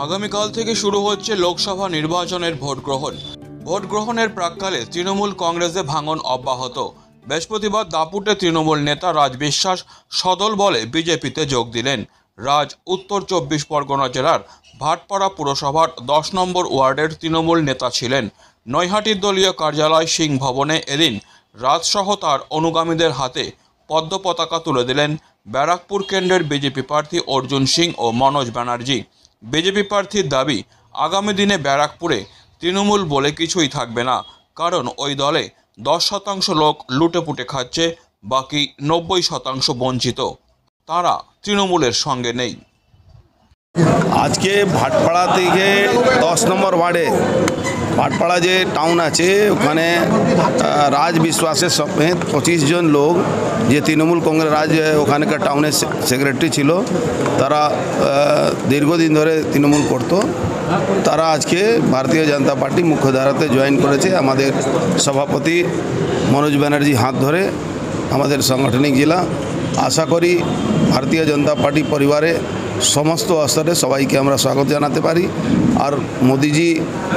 আগামীকাল থেকে শুরু হচ্ছে লোকসভা নির্বাচনের ভোট গ্রহণ। ভোট গ্রহণের প্রাক্কালে তৃণমূল কংগ্রেসে ভাঙন অব্যাহত। বৃহস্পতিবার দাপুটে তৃণমূল নেতা রাজ বিশ্বাস সদল বলে বিজেপিতে যোগ দিলেন। রাজ উত্তর 24 পরগনা জেলার ভাটপাড়া পুরসভার 10 নম্বর ওয়ার্ডের তৃণমূল নেতা ছিলেন। নৈহাটির দলীয় কার্যালয় সিং ভবনে এদিন রাজসহ তার অনুগামীদের হাতে পদ্ম পতাকা তুলে দিলেন ব্যারাকপুর কেন্দ্রের বিজেপি প্রার্থী অর্জুন সিং ও মনোজ ব্যানার্জি। বিজেপি প্রার্থীর দাবি, আগামী দিনে ব্যারাকপুরে তৃণমূল বলে কিছুই থাকবে না, কারণ ওই দলে 10% লোক লুটেপুটে খাচ্ছে, বাকি 90% বঞ্চিত। তারা তৃণমূলের সঙ্গে নেই। আজকে ভাটপাড়া থেকে 10 নম্বর ওয়ার্ডে ভাটপাড়া যে টাউন আছে ওখানে রাজ বিশ্বাসের সমেত 25 জন লোক, যে তৃণমূল কংগ্রেস রাজ ওখানকার টাউনের সেক্রেটারি ছিল, তারা দীর্ঘদিন ধরে তৃণমূল করত। তারা আজকে ভারতীয় জনতা পার্টি মুখ্যধারাতে জয়েন করেছে। আমাদের সভাপতি মনোজ ব্যানার্জি হাত ধরে আমাদের সাংগঠনিক জেলা। আশা করি ভারতীয় জনতা পার্টি পরিবারে সমস্ত স্তরে সবাইকে আমরা স্বাগত জানাতে পারি। আর মোদিজি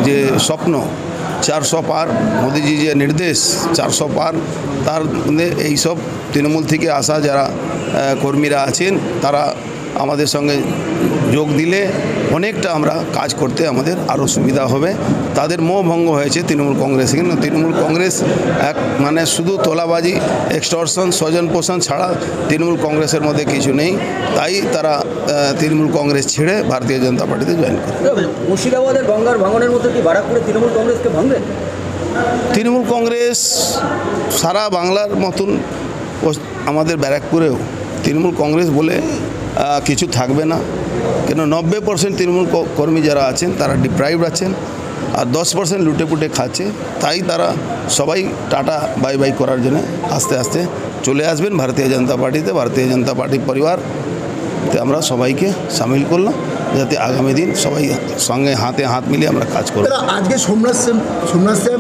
যে স্বপ্ন 400 পার, মোদিজি যে নির্দেশ 400 পার, তার এইসব তৃণমূল থেকে আসা যারা কর্মীরা আছেন তারা আমাদের সঙ্গে যোগ দিলে অনেকটা আমরা কাজ করতে আমাদের আরও সুবিধা হবে। তাদের মোহ ভঙ্গ হয়েছে তৃণমূল কংগ্রেস। কিন্তু তৃণমূল কংগ্রেস মানে শুধু তোলাবাজি, এক্সটর্শন, স্বজন পোষণ ছাড়া তৃণমূল কংগ্রেসের মধ্যে কিছু নেই। তাই তারা তৃণমূল কংগ্রেস ছেড়ে ভারতীয় জনতা পার্টিতে জয়েন করে। মুর্শিদাবাদের গঙ্গার ভাঙনের মধ্যে কি বারাকপুরে তৃণমূল কংগ্রেসকে ভাঙবে? তৃণমূল কংগ্রেস সারা বাংলার মতন আমাদের ব্যারাকপুরেও তৃণমূল কংগ্রেস বলে কিছু থাকবে না। কেন 90% তৃণমূল কর্মী যারা আছেন তারা ডিপ্রাইভড আছেন, আর 10% লুটেপুটে খাচ্ছে। তাই তারা সবাই টাটা বাই বাই করার জন্য আস্তে আস্তে চলে আসবেন ভারতীয় জনতা পার্টিতে। ভারতীয় জনতা পার্টি পরিবারতে আমরা সবাইকে সামিল করলাম, যাতে আগামী দিন সবাই সঙ্গে হাতে হাত মিলিয়ে আমরা কাজ করব। আজকে সোমনাথ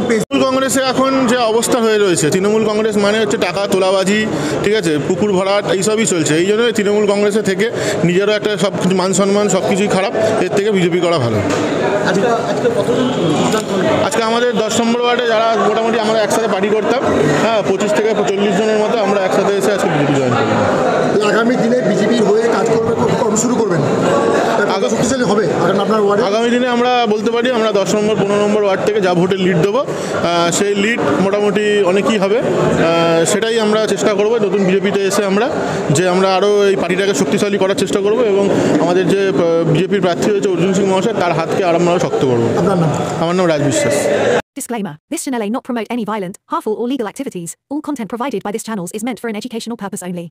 তৃণমূল কংগ্রেসে এখন যে অবস্থা হয়ে রয়েছে, তৃণমূল কংগ্রেস মানে হচ্ছে টাকা তোলাবাজি, ঠিক আছে, পুকুর ভরাট, এইসবই চলছে। এই জন্য তৃণমূল কংগ্রেসে থেকে নিজেরও একটা সব কিছু মান সম্মান সব কিছুই খারাপ। এর থেকে বিজেপি করা ভালো। আজকে আমাদের 10 নম্বর ওয়ার্ডে যারা মোটামুটি আমরা একসাথে পার্টি করতাম, 25 থেকে 40 জনের মতো আমরা একসাথে এসে আজকে বিজেপি জয়েন করলাম। আগামী দিনে বিজেপির হয়ে কাজ করবে, কর্ম শুরু করবেন, শক্তিশালী হবে আপনার ওয়ার্ডে? আগামী দিনে আমরা বলতে পারি আমরা 10 নম্বর 15 নম্বর ওয়ার্ড থেকে যা ভোটের লিড দেবো, সেই লিড মোটামুটি অনেকই হবে। সেটাই আমরা চেষ্টা করব নতুন বিজেপিতে এসে আমরা আরও এই পার্টিটাকে শক্তিশালী করার চেষ্টা করব, এবং আমাদের যে বিজেপির প্রার্থী হয়েছে অর্জুন সিং মহাশয়, তার হাতকে আমরা শক্ত করব। আপনার নাম? আমার নাম রাজ বিশ্বাস। Disclaimer. This channel may not promote any violent, harmful or legal activities. All content provided by this channel is meant for an educational purpose only.